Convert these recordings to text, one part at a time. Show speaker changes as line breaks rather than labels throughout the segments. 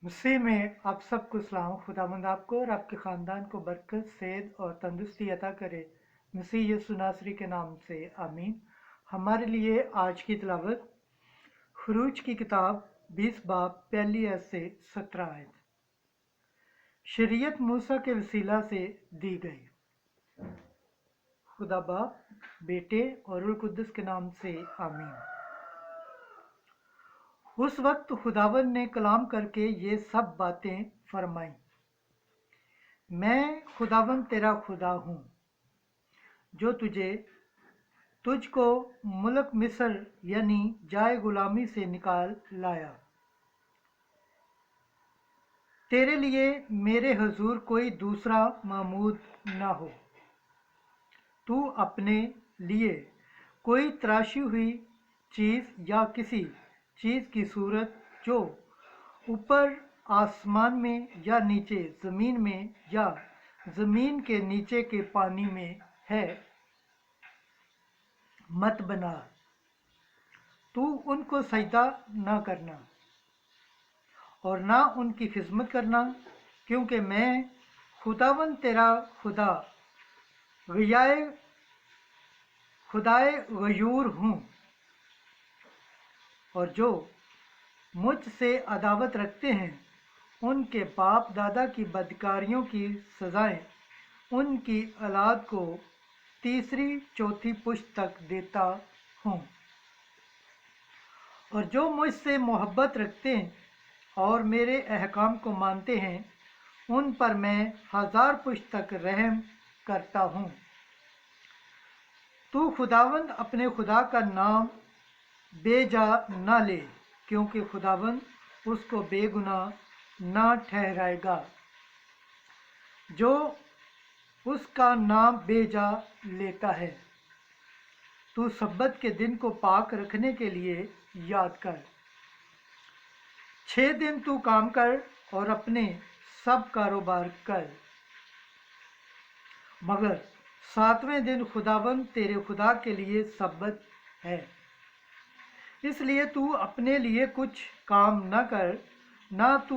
मसीह में आप सबको सलाम। खुदावंद आपको और आपके ख़ानदान को बरकत, सेहत और तंदुरुस्ती अता करे। मसीह यीशु नासरी के नाम से आमीन। हमारे लिए आज की तिलावत खरूज की किताब 20 बाब पहली आयत से 17 आयत। शरीयत मूसा के वसीला से दी गई। खुदा बाप, बेटे और रूह कुद्दुस के नाम से आमीन। उस वक्त खुदावंद ने कलाम करके ये सब बातें फरमाई। मैं खुदावंद तेरा खुदा हूँ जो तुझको मुल्क मिस्र यानी जाए गुलामी से निकाल लाया। तेरे लिए मेरे हुजूर कोई दूसरा मामूद न हो। तू अपने लिए कोई तराशी हुई चीज़ या किसी चीज़ की सूरत जो ऊपर आसमान में या नीचे ज़मीन में या ज़मीन के नीचे के पानी में है मत बना। तू उनको सजदा न करना और ना उनकी खिदमत करना, क्योंकि मैं खुदावंद तेरा खुदाए गयूर हूँ, और जो मुझसे अदावत रखते हैं उनके बाप दादा की बदकारियों की सजाएं उनकी औलाद को तीसरी चौथी पुश्त तक देता हूँ। और जो मुझसे मोहब्बत रखते हैं और मेरे अहकाम को मानते हैं उन पर मैं 1000 पुश्त तक रहम करता हूँ। तू खुदावंद अपने खुदा का नाम बेजा न ले, क्योंकि खुदावंद उसको बेगुनाह न ठहराएगा जो उसका नाम बेजा लेता है। तू सब्बत के दिन को पाक रखने के लिए याद कर। 6 दिन तू काम कर और अपने सब कारोबार कर, मगर 7वें दिन खुदावंद तेरे खुदा के लिए सब्बत है। इसलिए तू अपने लिए कुछ काम न कर, ना तू,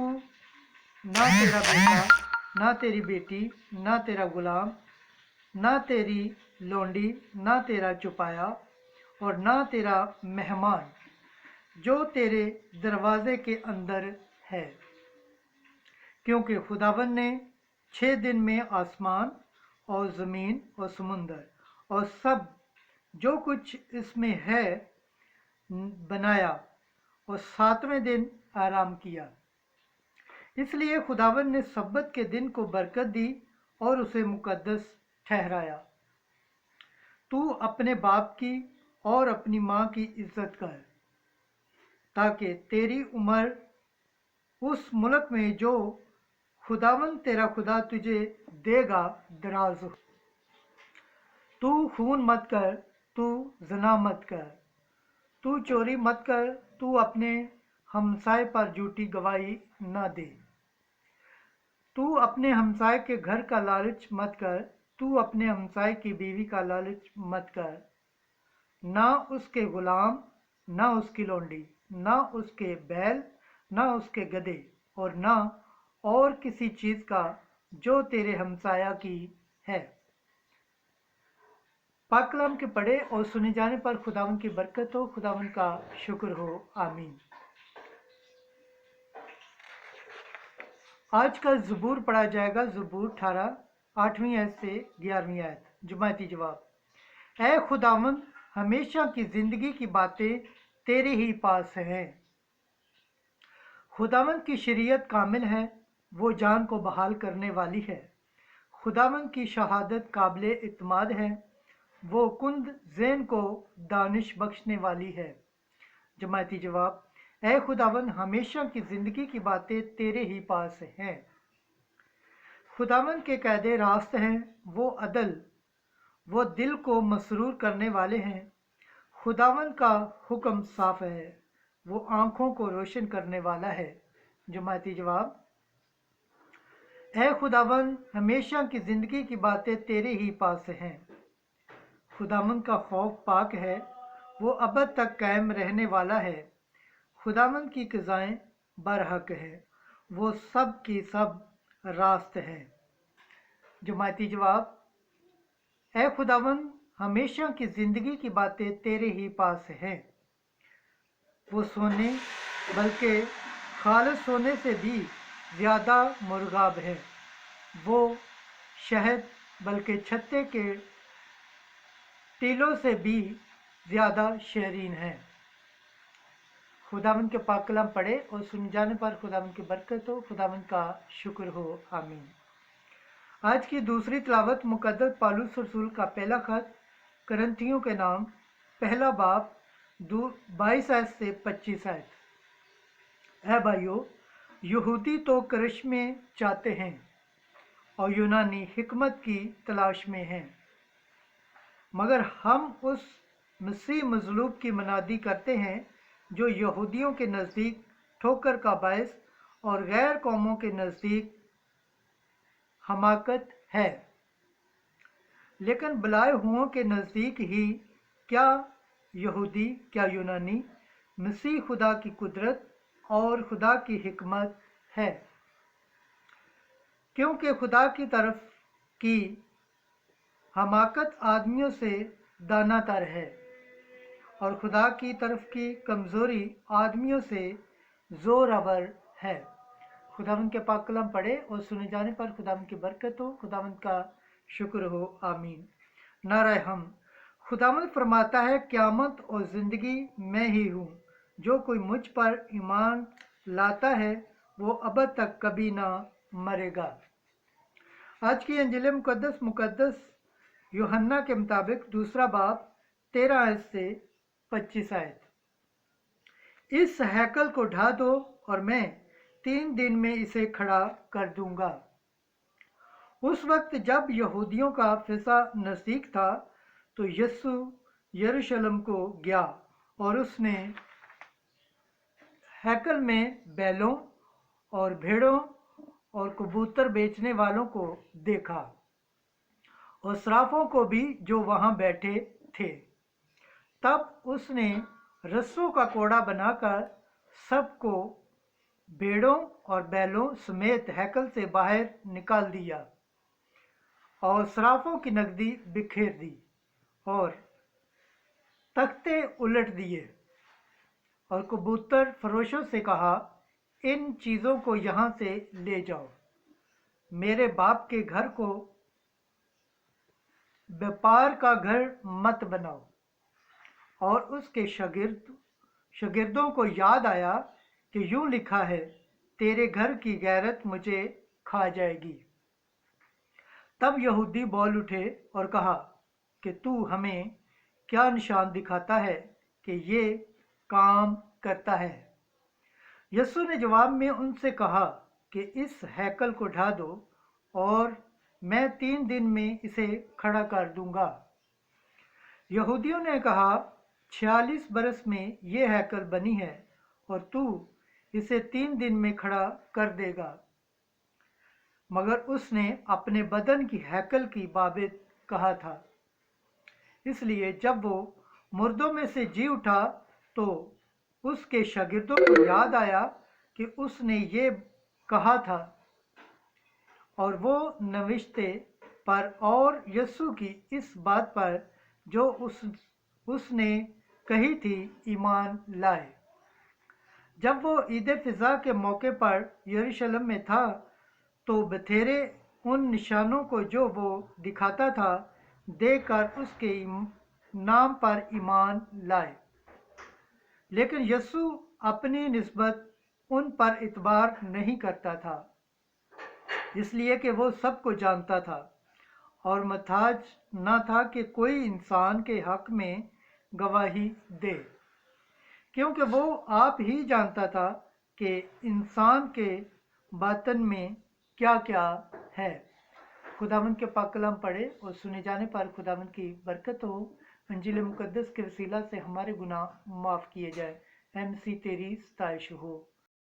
ना तेरा बेटा, ना तेरी बेटी, ना तेरा गुलाम, ना तेरी लोंडी, ना तेरा चुपाया और ना तेरा मेहमान जो तेरे दरवाजे के अंदर है, क्योंकि खुदावंद ने 6 दिन में आसमान और ज़मीन और समुंदर और सब जो कुछ इसमें है बनाया और 7वें दिन आराम किया। इसलिए खुदावंद ने सब्बत के दिन को बरकत दी और उसे मुकद्दस ठहराया। तू अपने बाप की और अपनी माँ की इज्जत कर, ताकि तेरी उम्र उस मुल्क में जो खुदावंद तेरा खुदा तुझे देगा दराज हो। तू खून मत कर, तू ज़ना मत कर, तू चोरी मत कर, तू अपने हमसाए पर झूठी गवाही न दे, तू अपने हमसाए के घर का लालच मत कर, तू अपने हमसाए की बीवी का लालच मत कर, ना उसके गुलाम, ना उसकी लोंडी, ना उसके बैल, ना उसके गधे और ना और किसी चीज़ का जो तेरे हमसाया की है। पाक कलाम के पढ़े और सुने जाने पर खुदावंद की बरकत हो, खुदावंद का शुक्र हो। आमीन। आज का ज़बूर पढ़ा जाएगा। ज़बूर 18 8वीं आयत से 11वीं आयत। जुमाती जवाब। ऐ खुदावंद, हमेशा की ज़िंदगी की बातें तेरे ही पास हैं। खुदावंद की शरीयत कामिल है, वो जान को बहाल करने वाली है। खुदावंद की शहादत काबिल इत्माद है, वो कुंद ज़हन को दानिश बख्शने वाली है। जमाती जवाब। ऐ खुदावंद, हमेशा की ज़िंदगी की बातें तेरे ही पास हैं। खुदावंद के कायदे रास्त हैं, वो अदल, वो दिल को मसरूर करने वाले हैं। खुदावंद का हुक्म साफ है, वो आँखों को रोशन करने वाला है। जमाती जवाब। ऐ खुदावंद, हमेशा की ज़िंदगी की बातें तेरे ही पास हैं। खुदावंद का खौफ पाक है, वो अबद तक कायम रहने वाला है। खुदावंद की क़ज़ाएँ बरहक हैं, वो सब की सब रास्त है। जमायती जवाब, ऐ खुदावन, हमेशा की ज़िंदगी की बातें तेरे ही पास हैं। वो सोने, बल्कि खालिस सोने से भी ज़्यादा मुर्गाब है। वो शहद, बल्कि छत्ते के टीलों से भी ज़्यादा शरीन है। खुदावंद के पाक कलाम पढ़े और सुन जाने पर खुदावंद की बरकत हो, खुदावंद का शुक्र हो, आमीन। आज की दूसरी तिलावत मुकद्दस पौलुस रसूल का पहला खत करंथियों के नाम, पहला बाब 22 आयत से 25 आयत। है भाइयों, यहूदी तो करिश्मे चाहते हैं और यूनानी हिकमत की तलाश में हैं, मगर हम उस मसीह मजलूब की मनादी करते हैं जो यहूदियों के नज़दीक ठोकर का बायस और गैर कौमों के नज़दीक हमाकत है, लेकिन बुलाए हुओं के नज़दीक ही क्या यहूदी क्या यूनानी, मसीह खुदा की कुदरत और खुदा की हिकमत है। क्योंकि खुदा की तरफ की हमाकत आदमियों से दानातर है और खुदा की तरफ की कमज़ोरी आदमियों से ज़ोरावर है। खुदावंद के पाक कलाम पढ़े और सुने जाने पर खुदावंद की बरकत हो, खुदावंद का शुक्र हो, आमीन। नाराय हम। खुदावंद फरमाता है, क़यामत और ज़िंदगी मैं ही हूँ। जो कोई मुझ पर ईमान लाता है वो अब तक कभी ना मरेगा। आज की अंजिल मुकद्दस यूहन्ना के मुताबिक दूसरा बाब 13 आयत से 25 आयत। इस हैकल को ढा दो और मैं 3 दिन में इसे खड़ा कर दूंगा। उस वक्त जब यहूदियों का फैसला नज़दीक था तो यीशु यरूशलेम को गया और उसने हैकल में बैलों और भेड़ों और कबूतर बेचने वालों को देखा और सराफों को भी जो वहां बैठे थे। तब उसने रस्सों का कोड़ा बनाकर सबको भेड़ों और बैलों समेत हैकल से बाहर निकाल दिया और सराफों की नकदी बिखेर दी और तख्ते उलट दिए और कबूतर फरोशों से कहा, इन चीज़ों को यहाँ से ले जाओ, मेरे बाप के घर को व्यापार का घर मत बनाओ। और उसके शागिर्दों को याद आया कि यूं लिखा है, तेरे घर की गैरत मुझे खा जाएगी। तब यहूदी बोल उठे और कहा कि तू हमें क्या निशान दिखाता है कि ये काम करता है। यीशु ने जवाब में उनसे कहा कि इस हैकल को ढा दो और मैं 3 दिन में इसे खड़ा कर दूंगा। यहूदियों ने कहा, 46 बरस में ये हैकल बनी है और तू इसे 3 दिन में खड़ा कर देगा। मगर उसने अपने बदन की हैकल की बाबत कहा था। इसलिए जब वो मुर्दों में से जी उठा तो उसके शागिर्दों को याद आया कि उसने ये कहा था और वो नविश्ते पर और यीशु की इस बात पर जो उसने कही थी ईमान लाए। जब वो ईद फिज़ा के मौके पर यरूशलेम में था तो बथेरे उन निशानों को जो वो दिखाता था देखकर उसके नाम पर ईमान लाए। लेकिन यीशु अपनी निस्बत उन पर इतबार नहीं करता था, इसलिए कि वो सबको जानता था और महताज न था कि कोई इंसान के हक में गवाही दे, क्योंकि वो आप ही जानता था कि इंसान के बातन में क्या क्या है। खुदावंद के पाक कलाम पढ़े और सुने जाने पर खुदावंद की बरकत हो, अंजील मुकद्दस के वसीला से हमारे गुनाह माफ़ किए जाए। MC तेरी सताइश हो।